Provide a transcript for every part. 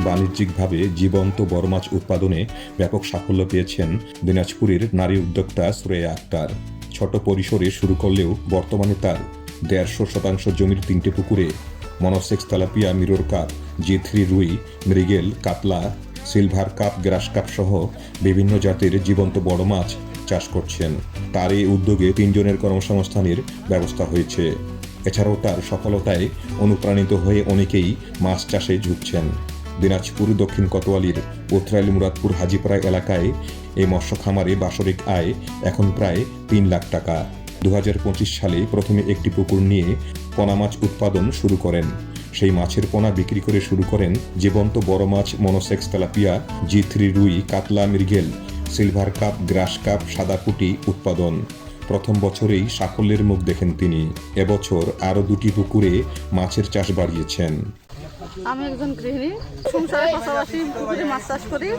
বাণিজ্যিকভাবে জীবন্ত বড় মাছ উৎপাদনে ব্যাপক সাফল্য পেয়েছেন দিনাজপুরের নারী উদ্যোক্তা সুরাইয়া আক্তার। ছোট পরিসরে শুরু করলেও বর্তমানে তার 150% জমির 3টে পুকুরে monosex tilapia, mirror cup, G3 রুই, মৃগেল, কাতলা, সিলভার কাপ, গ্রাস কাপ সহ বিভিন্ন জাতের জীবন্ত বড় মাছ চাষ করছেন। তার এই উদ্যোগে 3 জনের কর্মসংস্থানের ব্যবস্থা হয়েছে। এছাড়াও তার সফলতায় অনুপ্রাণিত হয়ে অনেকেই মাছ চাষে ঝুঁকছেন। দিনাজপুর দক্ষিণ কোতোয়ালির উত্তরাইল মুরাদপুর হাজিপাড়া এলাকায় এই মৎস্য খামারে বাৎসরিক আয় এখন প্রায় 3 লাখ টাকা। 2025 সালে প্রথমে একটি পুকুর নিয়ে পোনা মাছ উৎপাদন শুরু করেন। সেই মাছের পোনা বিক্রি করে শুরু করেন জীবন্ত বড় মাছ মনোসেক্স তেলাপিয়া, G3 রুই, কাতলা, মৃগেল, সিলভার কাপ, গ্রাস কাপ, সাদা পুঁটি উৎপাদন। প্রথম বছরেই সাফল্যের মুখ দেখেন তিনি। এবছর আরও 2টি পুকুরে মাছের চাষ বাড়িয়েছেন। আমি একজন গৃহিণী, সংসারের পাশাপাশি পুকুরে মাছ চাষ করি।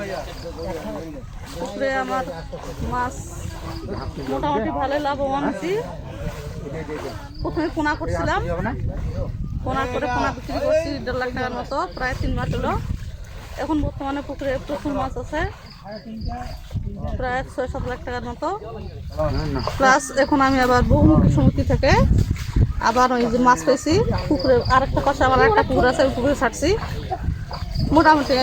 পুকুরে আমার মাছ মোটামুটি ভালো লাভবান হচ্ছি। প্রথমে পোনা করছিলাম, পোনা করে পোনা বিক্রি করছি 1.5 লাখ টাকার মতো, প্রায় 3 মাস হলো। এখন বর্তমানে পুকুরে প্রচুর মাছ আছে, প্রায় 6-7 লাখ টাকার মতো। প্লাস এখন আমি আবার বহুমুখী সমিতি থেকে আবার ওই যে মাছ পেয়েছি পুকুরে, আরেকটা পাশে আমার একটা পুকুর আছে, ওই পুকুরে ছাড়ছি। মোটামুটি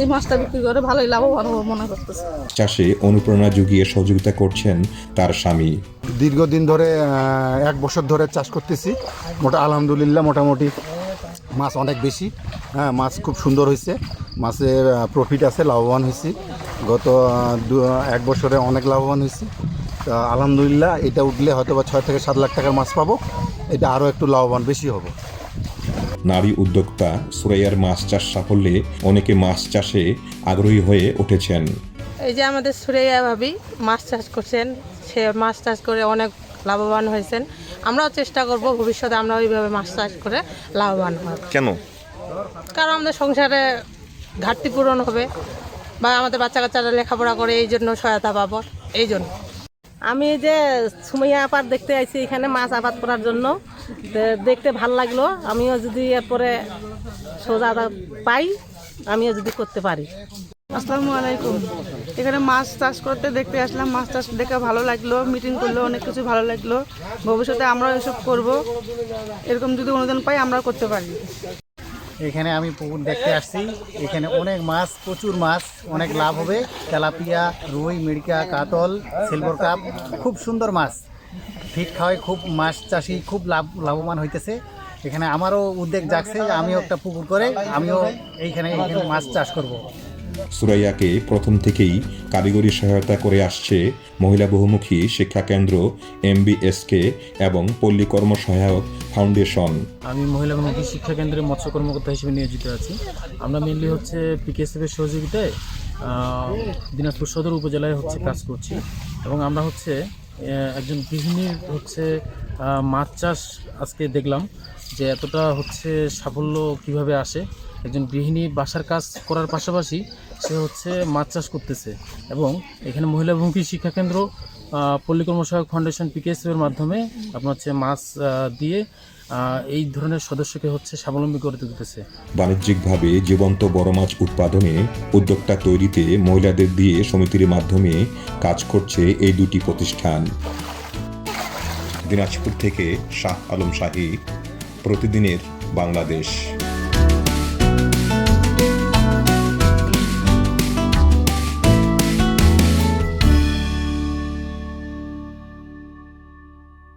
এই মাছটা বিক্রি করে ভালোই লাভবান মনে করতেছে। চাষে অনুপ্রেরণা জুগিয়ে সহযোগিতা করছেন তার স্বামী। দীর্ঘদিন ধরে 1 বছর ধরে চাষ করতেছি। আলহামদুলিল্লাহ মোটামুটি মাছ অনেক বেশি। হ্যাঁ, মাছ খুব সুন্দর হয়েছে, মাছে প্রফিট আছে, লাভবান হয়েছি। গত 1 বছরে অনেক লাভবান হয়েছি। তা আলহামদুলিল্লাহ এটা উঠলে হয়তো বা 6 থেকে 7 লাখ টাকার মাছ পাবো। এটা আরও একটু লাভবান বেশি হবে। নারী উদ্যোক্তা সুরাইয়ার মাছ চাষ সাফল্যে অনেকে মাছ চাষে আগ্রহী হয়ে উঠেছেন। এই যে আমাদের সুরাইয়া ভাবি মাছ চাষ করছেন, সে মাছ চাষ করে অনেক লাভবান হয়েছেন। আমরাও চেষ্টা করব ভবিষ্যতে আমরা ওইভাবে মাছ চাষ করে লাভবান হব। কেন? কারণ আমাদের সংসারে ঘাটতি পূরণ হবে বা আমাদের বাচ্চা কাচ্চারা লেখাপড়া করে, এই জন্য সহায়তা পাবো। এই জন্য আমি যে সুমাইয়া আপার দেখতে আইছি এখানে মাছ আবাদ করার জন্য, দেখতে ভাল লাগলো। আমিও যদি এরপরে সোজা পাই, আমিও যদি করতে পারি। আসসালামু আলাইকুম। এখানে মাছ চাষ করতে দেখতে আসলাম, মাছ চাষ দেখে ভালো লাগলো, মিটিং করলো, অনেক কিছু ভালো লাগলো। ভবিষ্যতে আমরাও এসব করব, এরকম যদি অনুদান পাই আমরাও করতে পারি। এখানে আমি পুকুর দেখতে আসছি, এখানে অনেক মাছ, প্রচুর মাছ, অনেক লাভ হবে। তেলাপিয়া, রুই, মিরকা, কাতল, সিলভার কাপ, খুব সুন্দর মাছ। ফিট খাওয়ায় খুব মাছ চাষি খুব লাভবান হইতেছে। এখানে আমারও উদ্যোগ জাগছে যে আমিও একটা পুকুর করে আমিও এইখানে মাছ চাষ করব। সুরাইয়াকে প্রথম থেকেই কারিগরি সহায়তা করে আসছে মহিলা বহুমুখী শিক্ষা কেন্দ্র MBSK এবং পল্লী কর্ম সহায়ক ফাউন্ডেশন। আমি মহিলা বহুমুখী শিক্ষা কেন্দ্রে মৎস্য কর্মকর্তা হিসেবে নিয়োজিত আছি। আমরা মেনলি হচ্ছে PKSF এর সহযোগিতায় দিনাজপুর সদর উপজেলায় কাজ করছি এবং আমরা একজন গৃহিণীর মাছ চাষ আজকে দেখলাম যে এতটা সাফল্য কিভাবে আসে। একজন গৃহিণী বাসার কাজ করার পাশাপাশি সে মাছ চাষ করতেছে এবং এখানে মহিলা বহুমুখী শিক্ষা কেন্দ্র পল্লী কর্মসহায়ক ফাউন্ডেশন PKSF এর মাধ্যমে আপনার মাছ দিয়ে এই ধরনের সদস্যকে স্বাবলম্বী করে তুলতেছে। বাণিজ্যিকভাবে জীবন্ত বড় মাছ উৎপাদনে উদ্যোক্তা তৈরিতে মহিলাদের দিয়ে সমিতির মাধ্যমে কাজ করছে এই 2টি প্রতিষ্ঠান। দিনাজপুর থেকে শাহ আলম শাহী, প্রতিদিনের বাংলাদেশ।